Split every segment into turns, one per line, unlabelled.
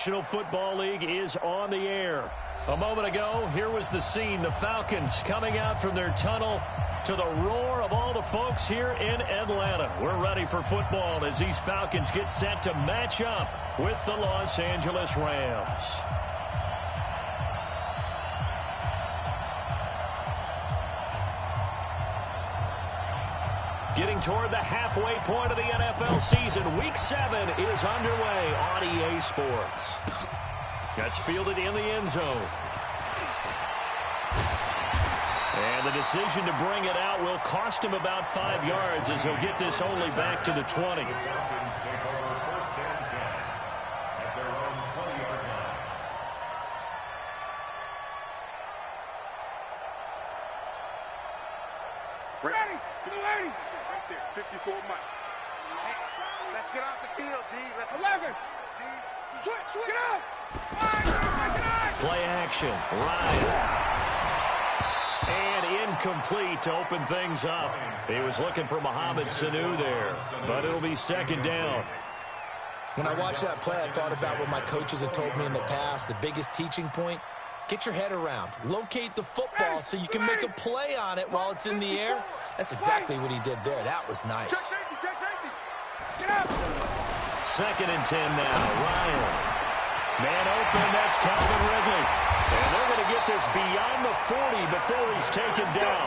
National Football League is on the air. A moment ago, here was the scene. The Falcons coming out from their tunnel to the roar of all the folks here in Atlanta. We're ready for football as these Falcons get set to match up with the Los Angeles Rams. Getting toward the halfway point of the NFL season. Week 7 is underway on EA Sports. That's fielded in the end zone. And the decision to bring it out will cost him about 5 yards as he'll get this only back to the 20.
Ready. To the lane. Right there. 54 Mike. Let's get off the field, D. Let's 11. D. Switch. Get out.
Play action. Ryan. And incomplete to open things up. He was looking for Mohamed Sanu there, but it'll be second down.
When I watched that play, I thought about what my coaches had told me in the past. The biggest teaching point, get your head around. Locate the football so you can make a play on it while it's in the air. That's exactly what he did there. That was nice.
Second and 10 now. Ryan. Man open, that's Calvin Ridley. And they're going to get this beyond the 40 before he's taken down.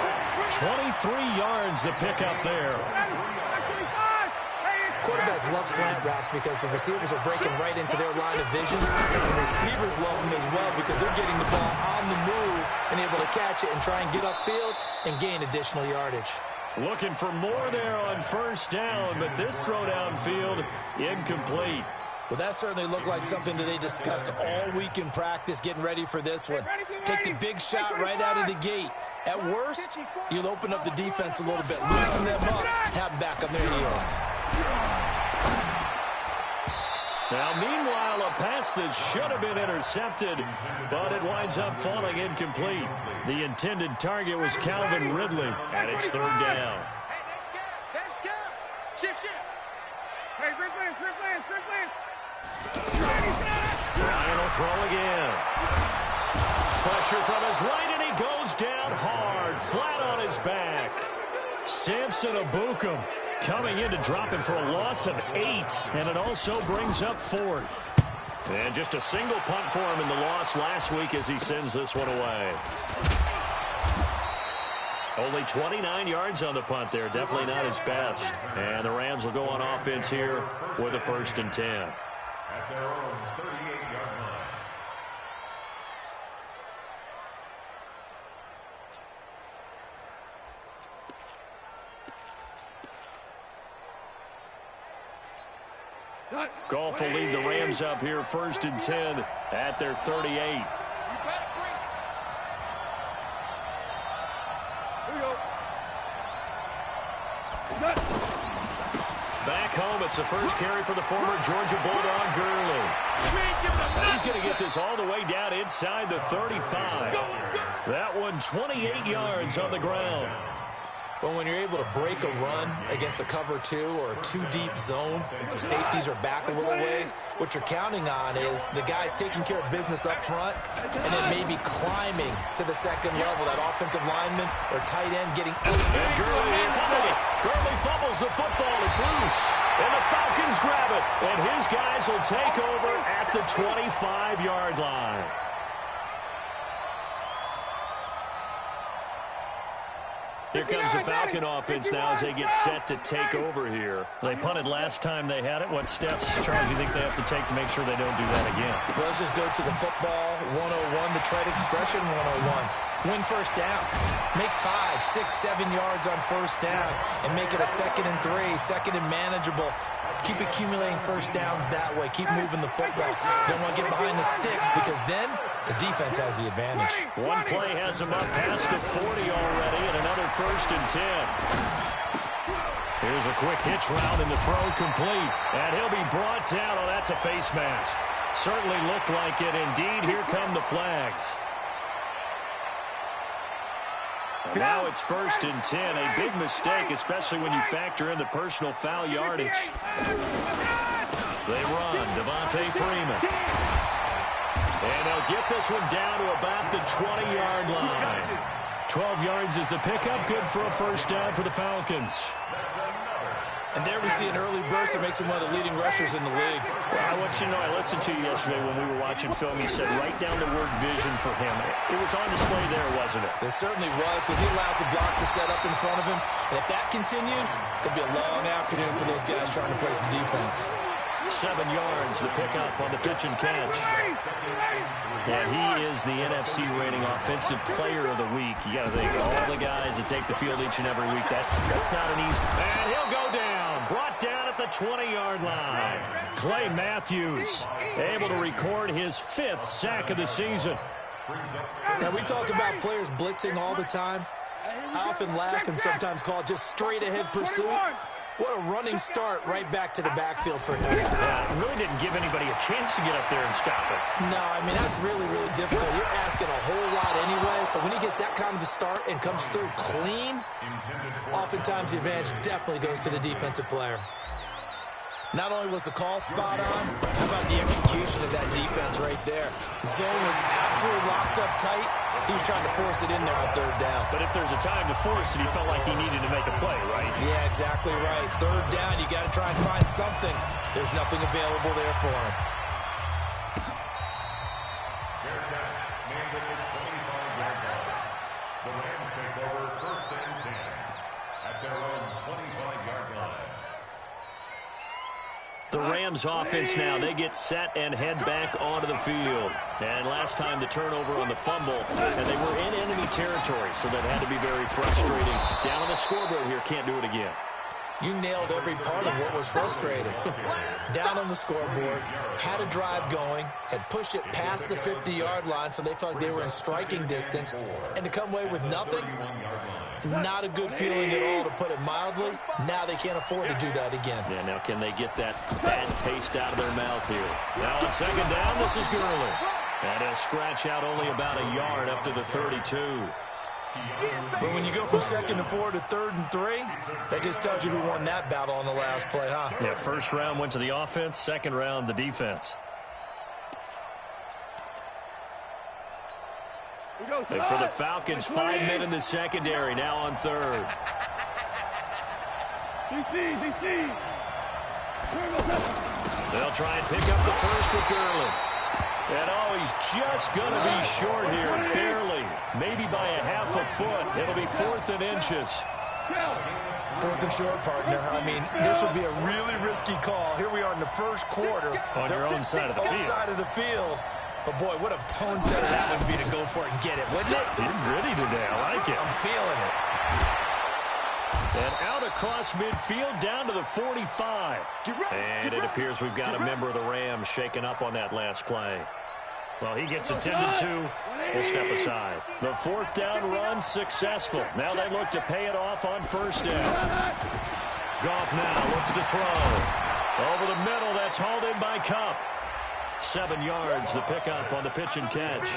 23 yards the pickup there.
Quarterbacks love slant routes because the receivers are breaking right into their line of vision. And receivers love them as well because they're getting the ball on the move and able to catch it and try and get upfield and gain additional yardage.
Looking for more there on first down, but this throw downfield incomplete.
Well, that certainly looked like something that they discussed all week in practice, getting ready for this one. Take the big shot right out of the gate. At worst, you'll open up the defense a little bit, loosen them up, have them back on their heels.
Now, meanwhile, a pass that should have been intercepted, but it winds up falling incomplete. The intended target was Calvin Ridley, and it's third down.
Hey, that's good. Shift. Hey, Ridley.
Ryan will throw again. Pressure from his right, and he goes down hard, flat on his back. Samson Abukum coming in to drop him for a loss of 8, and it also brings up 4th. And just a single punt for him in the loss last week as he sends this one away. Only 29 yards on the punt there. Definitely not his best. And the Rams will go on offense here with a 1st and 10.
At their own 38-yard line.
Goff will lead the Rams up here 1st and 10 at their 38. Back home, it's the first carry for the former Georgia Bulldog, Gurley. And he's going to get this all the way down inside the 35. That one 28 yards on the ground.
Well, when you're able to break a run against a cover 2 or a 2-deep zone, safeties are back a little ways. What you're counting on is the guys taking care of business up front and then maybe climbing to the second level. That offensive lineman or tight end getting out.
And Gurley fumbles the football. It's loose. And the Falcons grab it. And his guys will take over at the 25-yard line. Here comes the Falcon offense now as they get set to take over here. They punted last time they had it. What steps, Charles, do you think they have to take to make sure they don't do that again?
Well, let's just go to the football 101, the trade expression 101. Win first down. Make 5, 6, 7 yards on first down and make it a 2nd and 3, 2nd and manageable. Keep accumulating first downs that way. Keep moving the football. Don't want to get behind the sticks because then the defense has the advantage.
One play has him up past the 40 already and another 1st and 10. Here's a quick hitch route and the throw complete. And he'll be brought down. Oh, that's a face mask. Certainly looked like it. Indeed, here come the flags. And now it's 1st and 10. A big mistake, especially when you factor in the personal foul yardage. They run. Devontae Freeman. And they'll get this one down to about the 20-yard line. 12 yards is the pickup. Good for a first down for the Falcons.
And there we see an early burst that makes him one of the leading rushers in the league.
Well, I want you to know, I listened to you yesterday when we were watching film. You said write down the word vision for him. It was on display there, wasn't it?
It certainly was, because he allows the blocks to set up in front of him. And if that continues, it'll be a long afternoon for those guys trying to play some defense.
7 yards, the pickup on the pitch and catch. And he is the NFC rating offensive player of the week. You got to think, all the guys that take the field each and every week, that's not an easy. And he'll go down, brought down at the 20-yard line. Clay Matthews able to record his 5th sack of the season.
Now, we talk about players blitzing all the time. I often laugh and sometimes call it just straight-ahead pursuit. What a running start right back to the backfield for him.
Yeah, really didn't give anybody a chance to get up there and stop it.
No, I mean, that's really, really difficult. You're asking a whole lot anyway, but when he gets that kind of a start and comes through clean, oftentimes the advantage definitely goes to the defensive player. Not only was the call spot on, how about the execution of that defense right there? Zone was absolutely locked up tight. He was trying to force it in there on 3rd down.
But if there's a time to force it, he felt like he needed to make a play, right?
Yeah, exactly right. 3rd down, you got to try and find something. There's nothing available there for him.
Fair catch, made at the 25-yard line. The Rams take over 1st and 10 at their own 25-yard line.
The Rams offense now, they get set and head back onto the field. And last time the turnover on the fumble, and they were in enemy territory, so that had to be very frustrating. Down on the scoreboard here, can't do it again.
You nailed every part of what was frustrating. Down on the scoreboard, had a drive going, had pushed it past the 50-yard line, so they felt like they were in striking distance, and to come away with nothing, not a good feeling at all, to put it mildly. Now they can't afford to do that again.
Yeah, now can they get that bad taste out of their mouth here? Now on 2nd down, this is Gurley. And he'll scratch out only about a yard up to the 32.
But when you go from 2nd and 4 to 3rd and 3, that just tells you who won that battle on the last play, huh?
Yeah, 1st round went to the offense, 2nd round the defense. And for the Falcons, 5 men in the secondary, now on 3rd. They'll try and pick up the first with Gurley. And oh, he's just going to be short here, barely. Maybe by a half a foot. It'll be 4th and inches.
4th and short, partner. I mean, this would be a really risky call. Here we are in the 1st quarter.
On your own side of the field.
Own side of the field. But, boy, what a tone setter that would be to go for it and get it, wouldn't it?
You're gritty today. I like it.
I'm feeling it.
And out across midfield down to the 45. And it appears we've got a member of the Rams shaken up on that last play. Well, he gets attended to. We'll step aside. The 4th down run successful. Now they look to pay it off on 1st down. Goff now looks to throw. Over the middle, that's hauled in by Kupp. 7 yards, the pickup on the pitch and catch.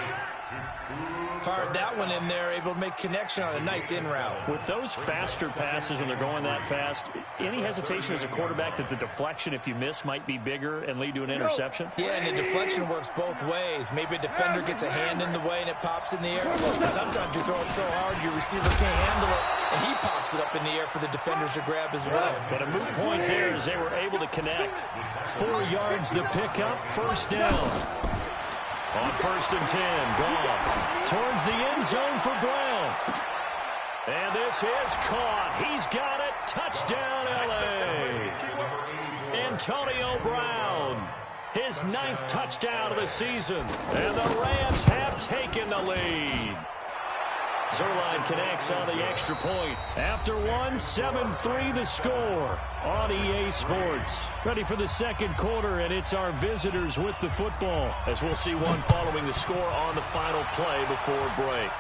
Fired that one in there, able to make connection on a nice in route.
With those faster passes when they're going that fast, any hesitation as a quarterback that the deflection, if you miss, might be bigger and lead to an interception?
Yeah, and the deflection works both ways. Maybe a defender gets a hand in the way and it pops in the air. And sometimes you throw it so hard your receiver can't handle it, and he pops it up in the air for the defenders to grab as well.
But a moot point there as they were able to connect. 4 yards the pickup, 1st down. On 1st and 10, Goff towards the end zone for Brown. And this is caught. He's got it. Touchdown, L.A. Antonio Brown, his 9th touchdown of the season. And the Rams have taken the lead. Zerline connects on the extra point. After one, 7-3 the score on EA Sports. Ready for the 2nd quarter, and it's our visitors with the football, as we'll see one following the score on the final play before break.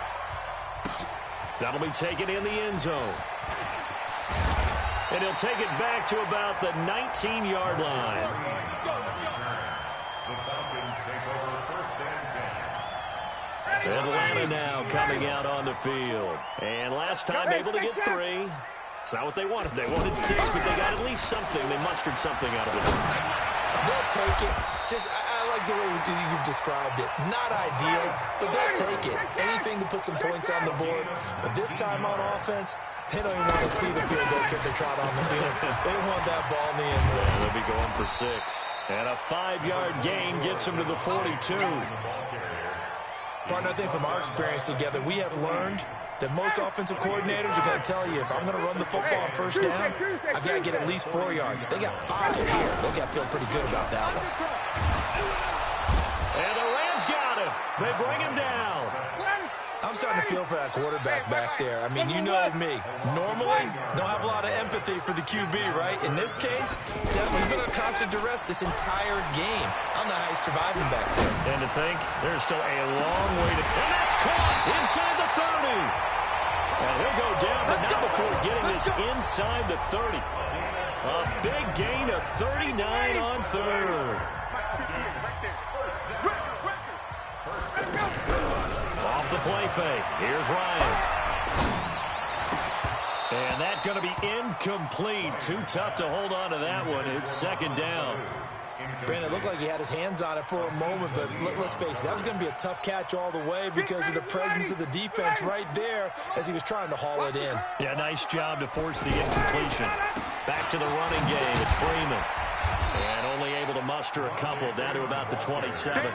That'll be taken in the end zone. And he'll take it back to about the 19-yard line.
The Falcons take over 1st and 10.
Atlanta now coming out on the field. And last time able to get 3. It's not what they wanted. They wanted 6, but they got at least something. They mustered something out of it.
They'll take it. I like like the way you've described it. Not ideal, but they'll take it. Anything to put some points on the board. But this time on offense, they don't even want to see the field goal kicker trot on the field. They want that ball in the end zone.
Yeah, they'll be going for 6. And a 5-yard gain gets them to the 42.
Partner, I think from our experience together, we have learned that most offensive coordinators are going to tell you, if I'm going to run the football on first down, I've got to get at least 4 yards. They got 5 here. They've got to feel pretty good about that one.
And the Rams got him. They bring him down.
I'm starting to feel for that quarterback back there. I mean, you know me. Normally, don't have a lot of empathy for the QB, right? In this case, definitely he's been under constant duress this entire game. I don't know how he's surviving back there.
And to think, there's still a long way to... And that's caught inside the 30. And he'll go down, but not before getting this inside the 30. A big gain of 39 on third. Off the play fake. Here's Ryan. And that's going to be incomplete. Too tough to hold on to that one. It's second down.
Brandon, it looked like he had his hands on it for a moment, but let's face it, that was going to be a tough catch all the way because of the presence of the defense right there as he was trying to haul it in.
Yeah, nice job to force the incompletion. Back to the running game. It's Freeman. And only able to muster a couple down to about the 27.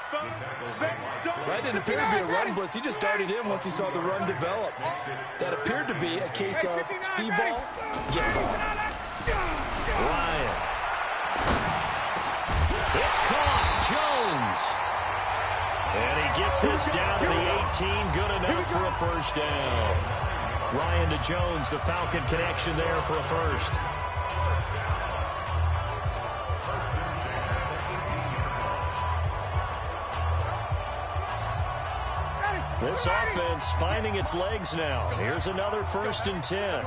That didn't appear to be a run blitz. He just darted in once he saw the run develop. That appeared to be a case of see ball, get ball.
Ryan. It's caught. Jones. And he gets this down to the 18. Good enough for a first down. Ryan to Jones, the Falcon connection there for a first. This offense finding its legs now. Here's another 1st and 10.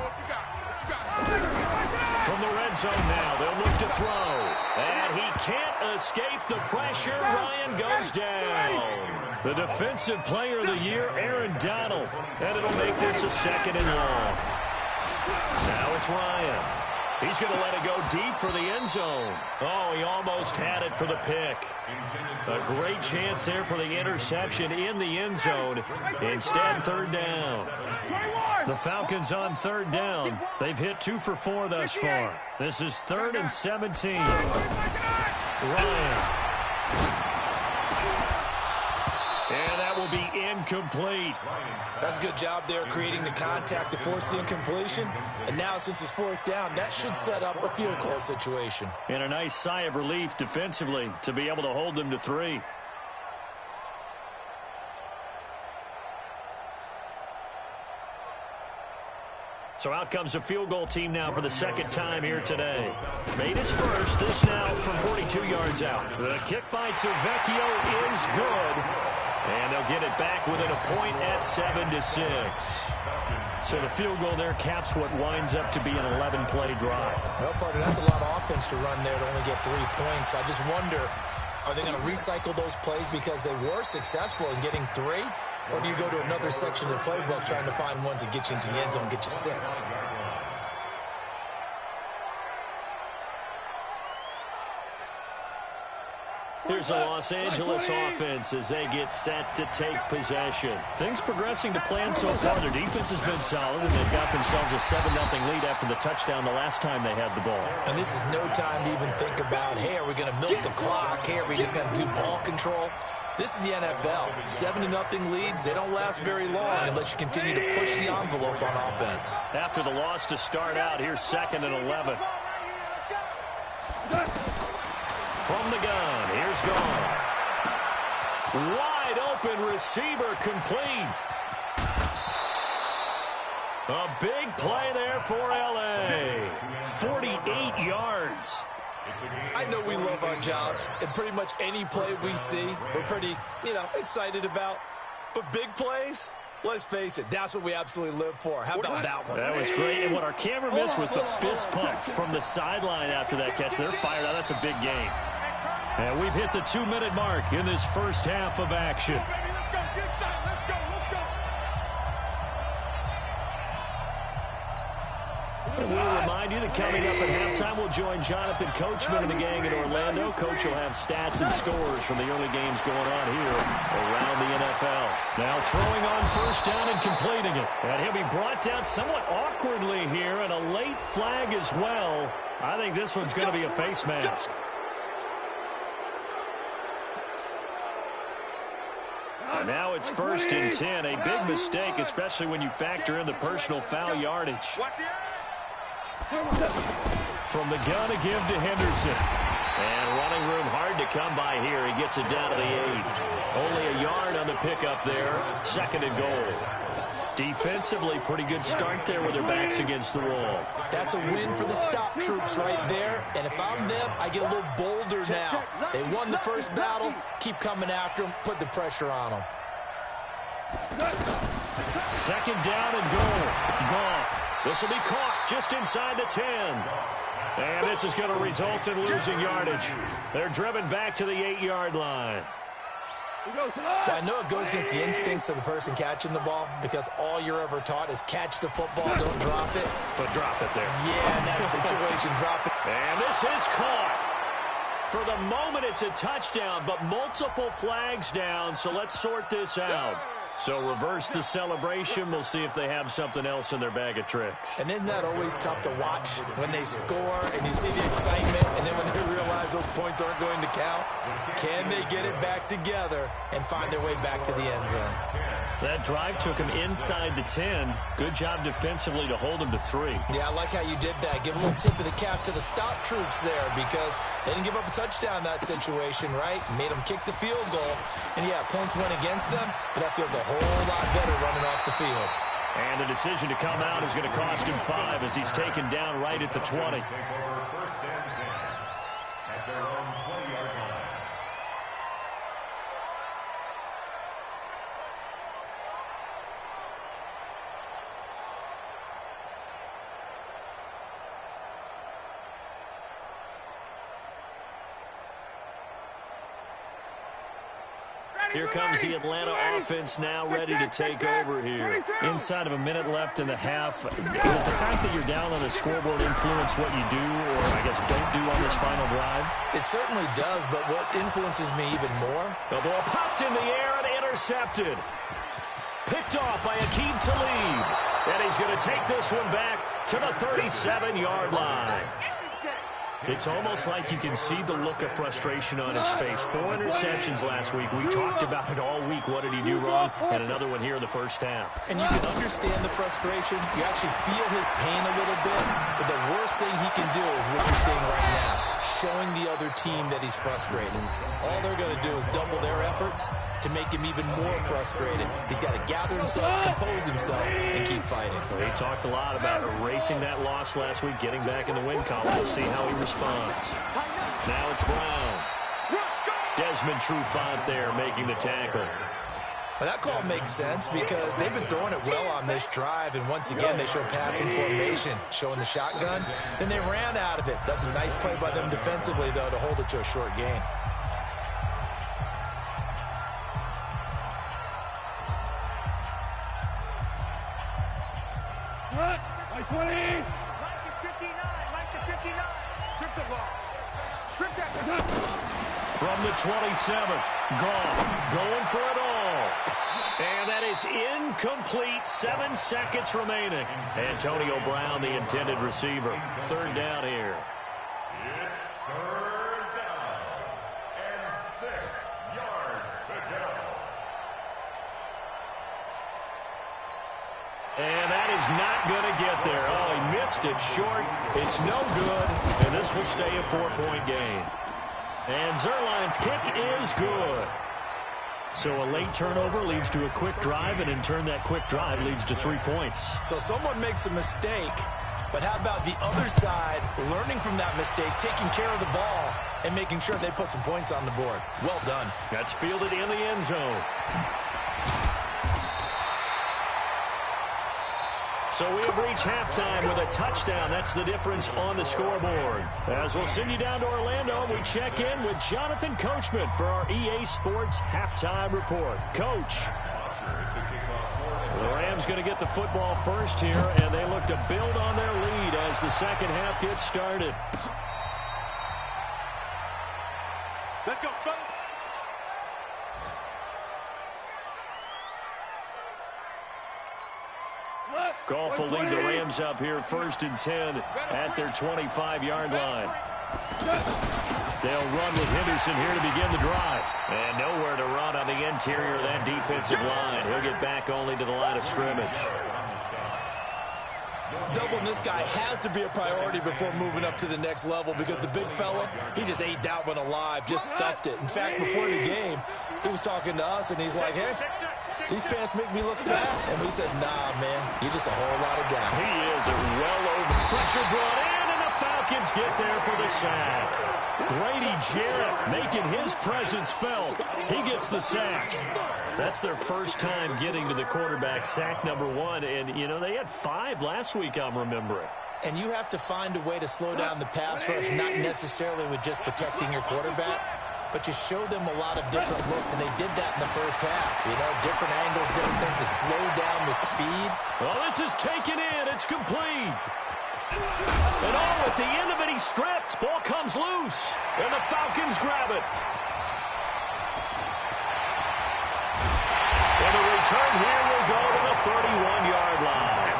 From the red zone now, they'll look to throw. And he can't escape the pressure. Ryan goes down. The defensive player of the year, Aaron Donald. And it'll make this a 2nd and long. Now it's Ryan. He's going to let it go deep for the end zone. Oh, he almost had it for the pick. A great chance there for the interception in the end zone. Instead, 3rd down. The Falcons on 3rd down. They've hit 2 for 4 thus far. This is 3rd and 17. Ryan. And that will be incomplete.
That's a good job there creating the contact to force the incompletion. And now since it's 4th down, that should set up a field goal situation.
And a nice sigh of relief defensively to be able to hold them to 3. So out comes a field goal team now for the 2nd time here today. Made his first, this now from 42 yards out. The kick by Tavecchio is good. And they'll get it back within a point at 7-6. So the field goal there caps what winds up to be an 11-play drive.
Well, partner, that's a lot of offense to run there to only get 3 points. I just wonder, are they going to recycle those plays because they were successful in getting 3? Or do you go to another section of the playbook trying to find ones that get you into the end zone and get you 6?
Here's a Los Angeles offense as they get set to take possession. Things progressing to plan so far. Their defense has been solid, and they've got themselves a 7-0 lead after the touchdown the last time they had the ball.
And this is no time to even think about, hey, are we going to milk the clock? Hey, are we just going to do ball control? This is the NFL. 7-0 leads, they don't last very long unless you continue to push the envelope on offense.
After the loss to start out, here's 2nd and 11. From the gun, here's Goff. Wide open receiver complete. A big play there for L.A. 48 yards.
I know we love our jobs, and pretty much any play we see, we're pretty, excited about. But big plays, let's face it, that's what we absolutely live for. How about that one?
That was great. And what our camera missed was the fist pump from the sideline after that catch. They're fired out. That's a big game. And we've hit the 2-minute mark in this first half of action. we'll remind you that coming up at halftime, we'll join Jonathan Coachman and the gang in Orlando. Coach will have stats and scores from the early games going on here around the NFL. Now throwing on first down and completing it. And he'll be brought down somewhat awkwardly here, and a late flag as well. I think this one's going to be a face mask. And now it's 1st and 10. A big mistake, especially when you factor in the personal foul yardage. From the gun to give to Henderson. And running room hard to come by here. He gets it down to the 8. Only a yard on the pickup there. 2nd and goal. Defensively, pretty good start there with their backs against the wall.
That's a win for the stop troops right there. And if I'm them, I get a little bolder now. They won the first battle. Keep coming after them. Put the pressure on them.
2nd down and goal. Goff. This will be caught just inside the 10. And this is going to result in losing yardage. They're driven back to the 8-yard line.
Well, I know it goes against the instincts of the person catching the ball because all you're ever taught is catch the football, don't drop it.
But drop it there.
Yeah, in that situation, drop it.
And this is caught. For the moment, it's a touchdown, but multiple flags down, so let's sort this out. So reverse the celebration. We'll see if they have something else in their bag of tricks.
And isn't that always tough to watch when they score and you see the excitement and then when they realize those points aren't going to count? Can they get it back together and find their way back to the end zone?
That drive took him inside the 10. Good job defensively to hold him to 3.
Yeah, I like how you did that. Give a little tip of the cap to the stop troops there because they didn't give up a touchdown in that situation, right? Made them kick the field goal. And, yeah, points went against them, but that feels a whole lot better running off the field.
And the decision to come out is going to cost him 5 as he's taken down right at the 20. Here comes the Atlanta offense now ready to take over here. Inside of a minute left in the half. Does the fact that you're down on the scoreboard influence what you do or, I guess, don't do on this final drive?
It certainly does, but what influences me even more?
The ball popped in the air and intercepted. Picked off by Aqib Talib. And he's going to take this one back to the 37-yard line. It's almost like you can see the look of frustration on his face. 4 interceptions last week. We talked about it all week. What did he do wrong? And another one here in the first half.
And you can understand the frustration. You actually feel his pain a little bit. But the worst thing he can do is what you're seeing right now. Showing the other team that he's frustrated. All they're going to do is double their efforts to make him even more frustrated. He's got to gather himself, compose himself, and keep fighting.
Well, he talked a lot about erasing that loss last week, getting back in the win column. We'll see how he responds. Now it's Brown. Desmond Trufant there making the tackle.
Well, that call makes sense because they've been throwing it well on this drive, and once again they show passing formation, showing the shotgun. Then they ran out of it. That's a nice play by them defensively, though, to hold it to a short gain.
Like 20. Like the 59. Like the 59. Strip the ball. Strip that.
From the 27, Goff going for it all. And that is incomplete. 7 seconds remaining. Antonio Brown, the intended receiver. 3rd down here.
It's 3rd down and 6 yards to go.
And that is not going to get there. Oh, he missed it short. It's no good. And this will stay a 4-point game. And Zerline's kick is good. So a late turnover leads to a quick drive, and in turn that quick drive leads to 3 points.
So someone makes a mistake, but how about the other side learning from that mistake, taking care of the ball, and making sure they put some points on the board? Well done.
That's fielded in the end zone. So we have reached halftime with a touchdown. That's the difference on the scoreboard. As we'll send you down to Orlando, we check in with Jonathan Coachman for our EA Sports Halftime Report. Coach. The Rams going to get the football first here, and they look to build on their lead as the second half gets started.
Let's go, fellas.
Goff will lead the Rams up here first and 10 at their 25-yard line. They'll run with Henderson here to begin the drive. And nowhere to run on the interior of that defensive line. He'll get back only to the line of scrimmage.
Doubling this guy has to be a priority before moving up to the next level because the big fella, he just ate that one alive, just stuffed it. In fact, before the game, he was talking to us, and he's like, hey, these pants make me look fat. And we said, nah, man, you're just a whole lot of guy.
He is well over. Pressure brought in, and the Falcons get there for the sack. Grady Jarrett making his presence felt. He gets the sack. That's their first time getting to the quarterback, sack number 1. And, you know, they had 5 last week, I'm remembering.
And you have to find a way to slow down the pass rush, not necessarily with just protecting your quarterback, but you show them a lot of different looks, and they did that in the first half. You know, different angles, different things to slow down the speed.
Well, this is taken in. It's complete. And at the end of it, he stripped. Ball comes loose, and the Falcons grab it. And the return here will go to the 31-yard line.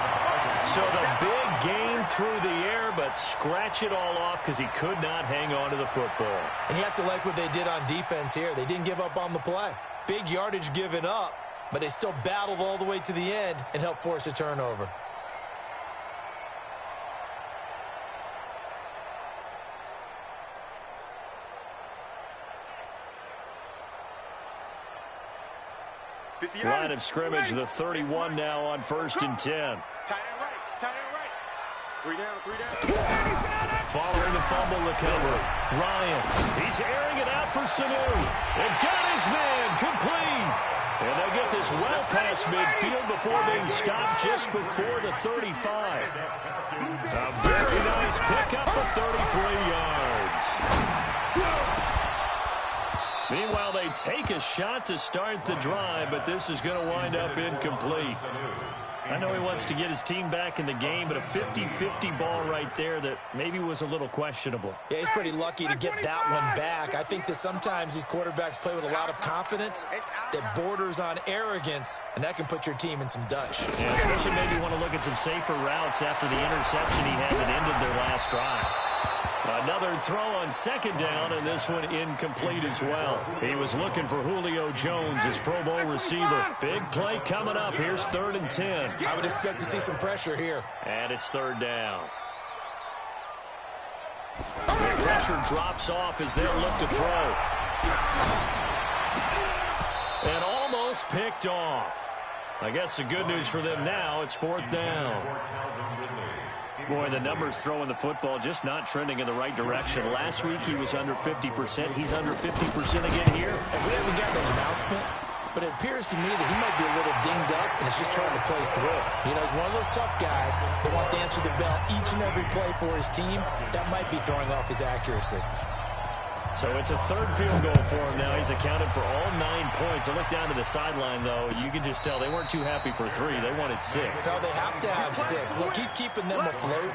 So the big gain through the air, but scratch it all off because he could not hang on to the football.
And you have to like what they did on defense here. They didn't give up on the play. Big yardage given up, but they still battled all the way to the end and helped force a turnover.
Line of scrimmage, the 31 now on first and 10.
Tight end right. 3 down.
Following the fumble recovery, Ryan, he's airing it out for Sanu. And got his man complete. And they get this well past midfield before being stopped just before the 35. A very nice pickup of 33 yards. Meanwhile, they take a shot to start the drive, but this is going to wind up incomplete. I know he wants to get his team back in the game, but a 50-50 ball right there that maybe was a little questionable.
Yeah, he's pretty lucky to get that one back. I think that sometimes these quarterbacks play with a lot of confidence that borders on arrogance, and that can put your team in some Dutch.
Yeah, especially maybe want to look at some safer routes after the interception he had that ended their last drive. Another throw on second down, and this one incomplete as well. He was looking for Julio Jones, his Pro Bowl receiver. Big play coming up. Here's 3rd and 10.
I would expect to see some pressure here.
And it's 3rd down. The pressure drops off as they'll look to throw. And almost picked off. I guess the good news for them now, it's 4th down. Boy, the numbers throwing the football just not trending in the right direction. Last week he was under 50%. He's under 50% again here.
And we haven't gotten an announcement, but it appears to me that he might be a little dinged up and is just trying to play through. You know, he's one of those tough guys that wants to answer the bell each and every play for his team. That might be throwing off his accuracy.
So it's a 3rd field goal for him now. He's accounted for all 9 points. I look down to the sideline, though. You can just tell they weren't too happy for 3. They wanted 6.
So they have to have 6. Look, he's keeping them afloat,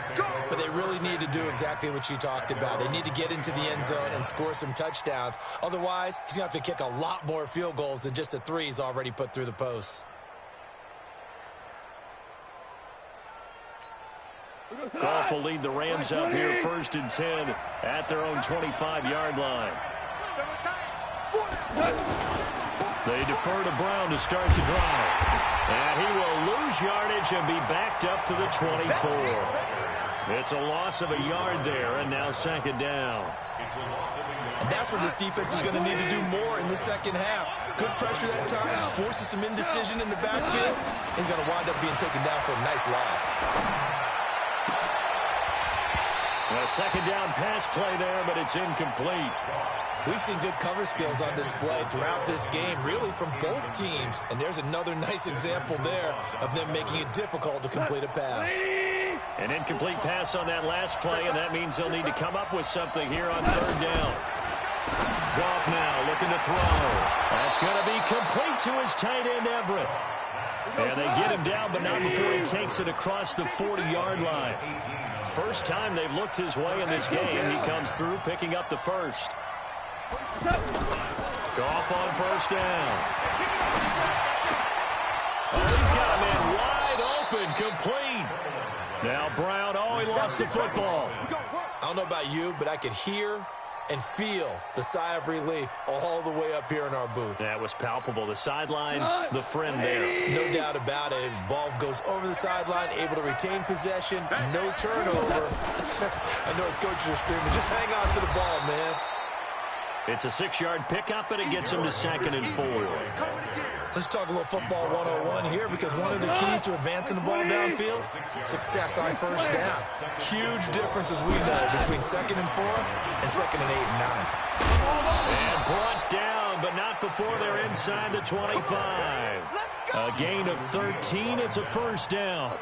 but they really need to do exactly what you talked about. They need to get into the end zone and score some touchdowns. Otherwise, he's going to have to kick a lot more field goals than just the 3 he's already put through the posts.
Goff will lead the Rams up here 1st and 10 at their own 25-yard line. They defer to Brown to start the drive. And he will lose yardage and be backed up to the 24. It's a loss of a yard there, and now 2nd down.
And that's what this defense is going to need to do more in the second half. Good pressure that time, forces some indecision in the backfield. He's going to wind up being taken down for a nice loss.
A 2nd down pass play there, but it's incomplete.
We've seen good cover skills on display throughout this game, really from both teams. And there's another nice example there of them making it difficult to complete a pass.
An incomplete pass on that last play, and that means they'll need to come up with something here on 3rd down. Goff now looking to throw. That's going to be complete to his tight end, Everett. And they get him down, but not before he takes it across the 40-yard line. First time they've looked his way in this game. He comes through, picking up the first. Goff on first down. Oh, he's got a man wide open, complete. Now Brown, oh, he lost the football.
I don't know about you, but I could hear and feel the sigh of relief all the way up here in our booth.
That was palpable. The sideline, the friend there.
No doubt about it. Ball goes over the sideline, able to retain possession, no turnover. I know his coaches are screaming, just hang on to the ball, man.
It's a 6-yard pickup, and it gets him to 2nd and 4.
Let's talk a little football 101 here, because one of the keys to advancing the ball downfield, success on first down. Huge difference, as we know, between 2nd and 4 and 2nd and 8 and 9.
And brought down, but not before they're inside the 25. A gain of 13. It's a first down.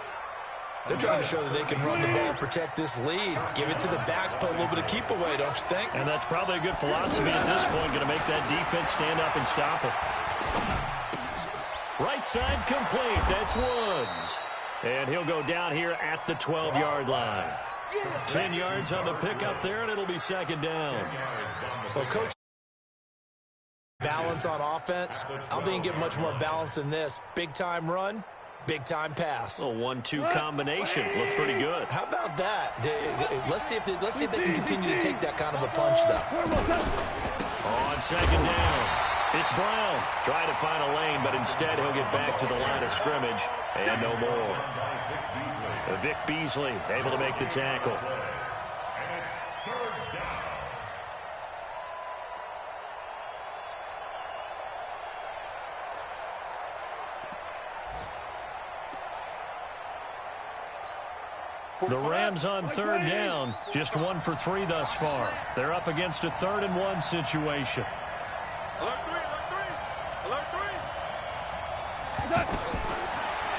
They're trying to show that they can run the ball, protect this lead, give it to the backs, put a little bit of keep away, don't you think?
And that's probably a good philosophy at this point, going to make that defense stand up and stop it. Right side complete. That's Woods. And he'll go down here at the 12-yard line. 10 yards on the pickup there, and it'll be 2nd down.
Well, Coach, balance on offense. I don't think you can get much more balance than this. Big-time run. Big-time pass.
A 1-2 combination. Looked pretty good.
How about that? Let's see if they can continue to take that kind of a punch, though.
On 2nd down, it's Brown. Trying to find a lane, but instead he'll get back to the line of scrimmage. And no more. Vic Beasley able to make the tackle. The Rams on 3rd down, just 1 for 3 thus far. They're up against a 3rd and 1 situation.
Alert 3, alert 3, alert 3.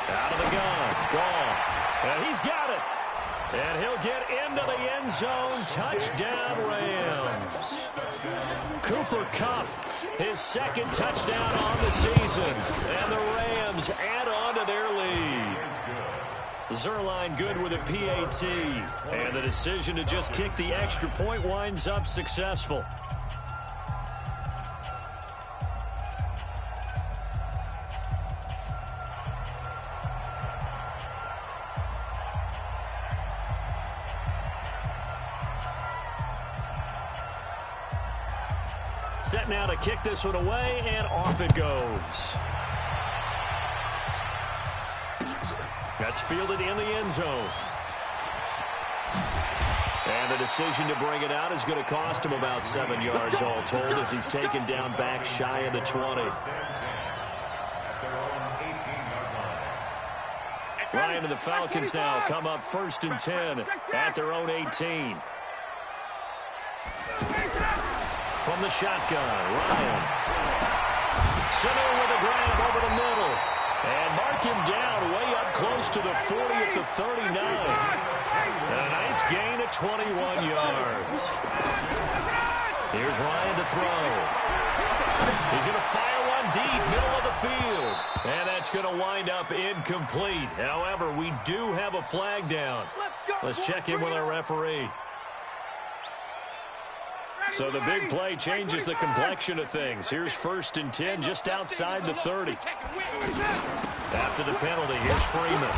Out of the gun, Goff, and he's got it. And he'll get into the end zone. Touchdown, Rams. Cooper Kupp, his 2nd touchdown on the season. And the Rams add on to their lead. Zerline good with a PAT. And the decision to just kick the extra point winds up successful. Set now to kick this one away, and off it goes. That's fielded in the end zone. And the decision to bring it out is going to cost him about 7 yards all told, as he's taken down back shy of the 20. Ryan and the Falcons now come up 1st and 10 at their own 18. From the shotgun, Ryan. Center with a grab over the middle. And mark him down way up close to the 40 at the 39. A nice gain of 21 yards. Here's Ryan to throw. He's going to fire one deep, middle of the field. And that's going to wind up incomplete. However, we do have a flag down. Let's check in with our referee. So the big play changes the complexion of things. Here's 1st and 10 just outside the 30. After the penalty, here's Freeman.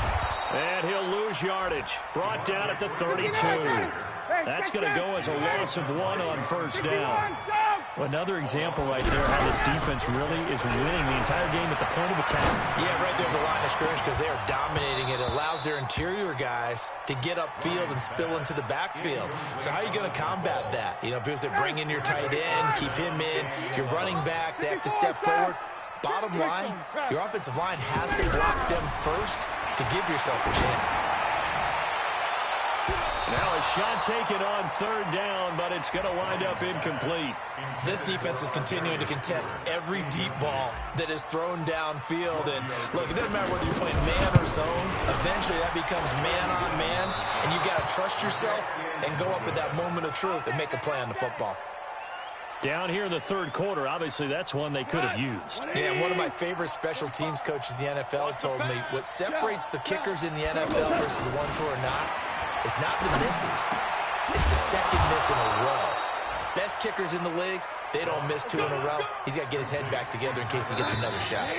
And he'll lose yardage. Brought down at the 32. That's going to go as a loss of 1 on 1st down. Another example right there how this defense really is winning the entire game at the point of attack. Yeah, right there at the line of scrimmage, because they are dominating it. It allows their interior guys to get upfield and spill into the backfield. So how are you going to combat that? You know, because they bring in your tight end, keep him in. Your running backs, they have to step forward. Bottom line, your offensive line has to block them first to give yourself a chance. Now a shot taken on 3rd down, but it's going to wind up incomplete. This defense is continuing to contest every deep ball that is thrown downfield. And look, it doesn't matter whether you're playing man or zone. Eventually that becomes man on man, and you got to trust yourself and go up at that moment of truth and make a play on the football. Down here in the third quarter, obviously that's one they could have used.
Yeah, one of my favorite special teams coaches in the NFL told me what separates the kickers in the NFL versus the ones who are not is not the misses. It's the second miss in a row. Best kickers in the league, they don't miss 2 in a row. He's got to get his head back together in case he gets another shot.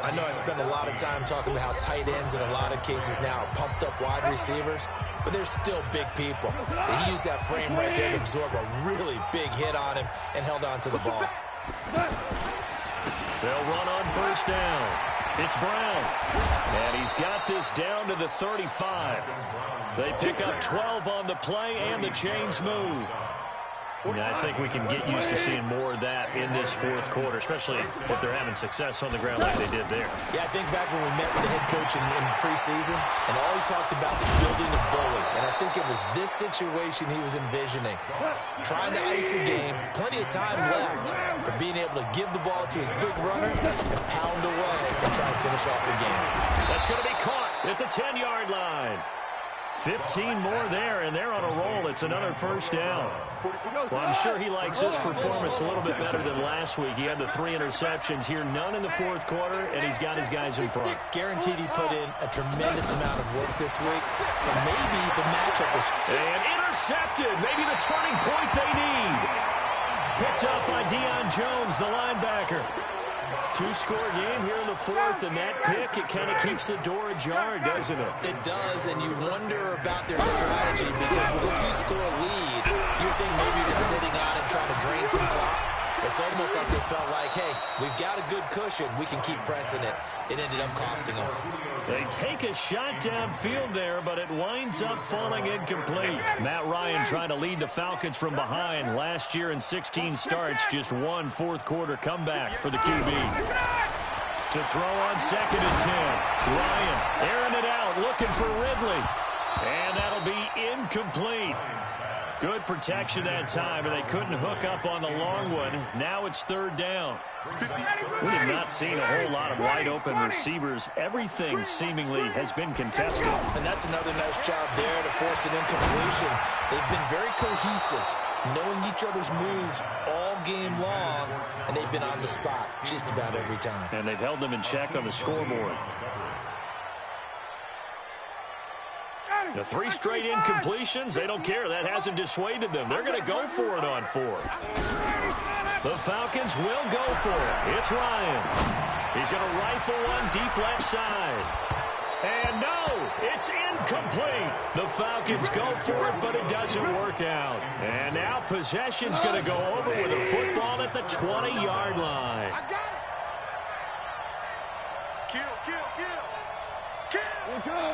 I know I spent a lot of time talking about how tight ends in a lot of cases now are pumped up wide receivers, but they're still big people. And he used that frame right there to absorb a really big hit on him and held on to the ball.
They'll run on first down. It's Brown. And he's got this down to the 35. They pick up 12 on the play, and the chains move. Yeah, I think we can get used to seeing more of that in this fourth quarter, especially if they're having success on the ground like they did there.
Yeah, I think back when we met with the head coach in preseason, and all he talked about was building a bully. And I think it was this situation he was envisioning. Trying to ice a game, plenty of time left, but being able to give the ball to his big runner and pound away and try and finish off the game.
That's going to be caught at the 10-yard line. 15 more there, and they're on a roll. It's another first down. Well, I'm sure he likes his performance a little bit better than last week. He had the 3 interceptions here, none in the fourth quarter, and he's got his guys in front.
Guaranteed he put in a tremendous amount of work this week, but maybe the matchup was...
And intercepted, maybe the turning point they need. Picked up by Deion Jones, the linebacker. 2-score game here in the fourth, and that pick, it kind of keeps the door ajar, doesn't it?
It does, and you wonder about their strategy because with a 2-score lead, you think maybe you're just sitting on it trying to drain some clock. It's almost like they felt like, hey, we've got a good cushion. We can keep pressing it. It ended up costing them.
They take a shot downfield there, but it winds up falling incomplete. Matt Ryan trying to lead the Falcons from behind. Last year in 16 starts, just 1 fourth-quarter comeback for the QB. To throw on second and 10. Ryan airing it out, looking for Ridley. And that'll be incomplete. Good protection that time, and they couldn't hook up on the long one. Now it's third down. We have not seen a whole lot of wide-open receivers. Everything seemingly has been contested.
And that's another nice job there to force an incompletion. They've been very cohesive, knowing each other's moves all game long, and they've been on the spot just about every time.
And they've held them in check on the scoreboard. The 3 straight incompletions, they don't care. That hasn't dissuaded them. They're going to go for it on 4. The Falcons will go for it. It's Ryan. He's going to rifle one deep left side. And no, it's incomplete. The Falcons go for it, but it doesn't work out. And now possession's going to go over with a football at the 20-yard line.
I got it. Kill.
We're good.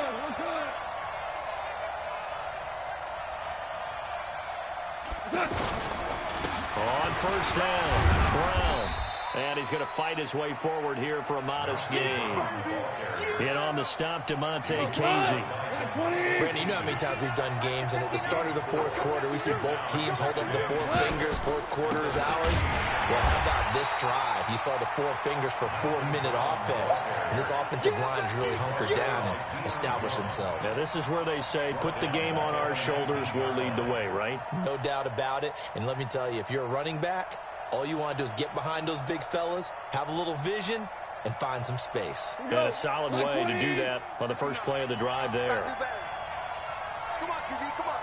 On first down, Brown. And he's going to fight his way forward here for a modest gain. In on the stop, DeMonte Casey.
Brandon, you know how many times we've done games, and at the start of the fourth quarter, we see both teams hold up the 4 fingers, fourth quarter is ours. Well, how about this drive? You saw the 4 fingers for 4-minute offense, and this offensive line has really hunkered down and established themselves.
Now, this is where they say, put the game on our shoulders, we'll lead the way, right?
No doubt about it, and let me tell you, if you're a running back, all you want to do is get behind those big fellas, have a little vision, and find some space.
And a solid way to do that on the first play of the drive there.
Come on, QB, come on.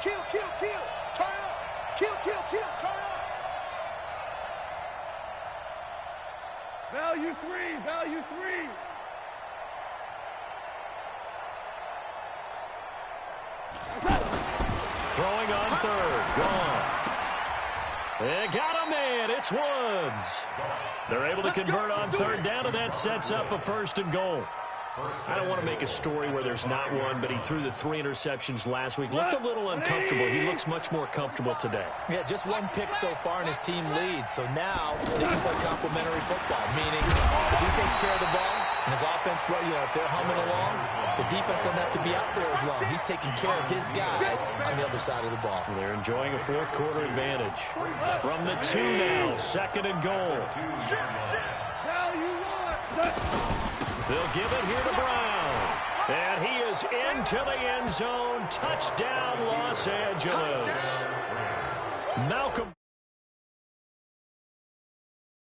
Kill. Turn up. Kill, turn up.
Value three.
Throwing on third. Gone. They got a man. It's Woods. They're able to convert on third down, and that sets up a 1st and goal. I don't want to make a story where there's not one, but he threw the 3 interceptions last week. Looked a little uncomfortable. He looks much more comfortable today.
Yeah, just 1 pick so far, and his team leads. So now they can play complementary football, meaning if he takes care of the ball and his offense, if they're humming along, the defense doesn't have to be out there as long. He's taking care of his guys on the other side of the ball.
They're enjoying a fourth quarter advantage. From the 2 now, 2nd and goal.
Value one.
They'll give it here to Brown. And he is into the end zone. Touchdown, Los Angeles. Malcolm.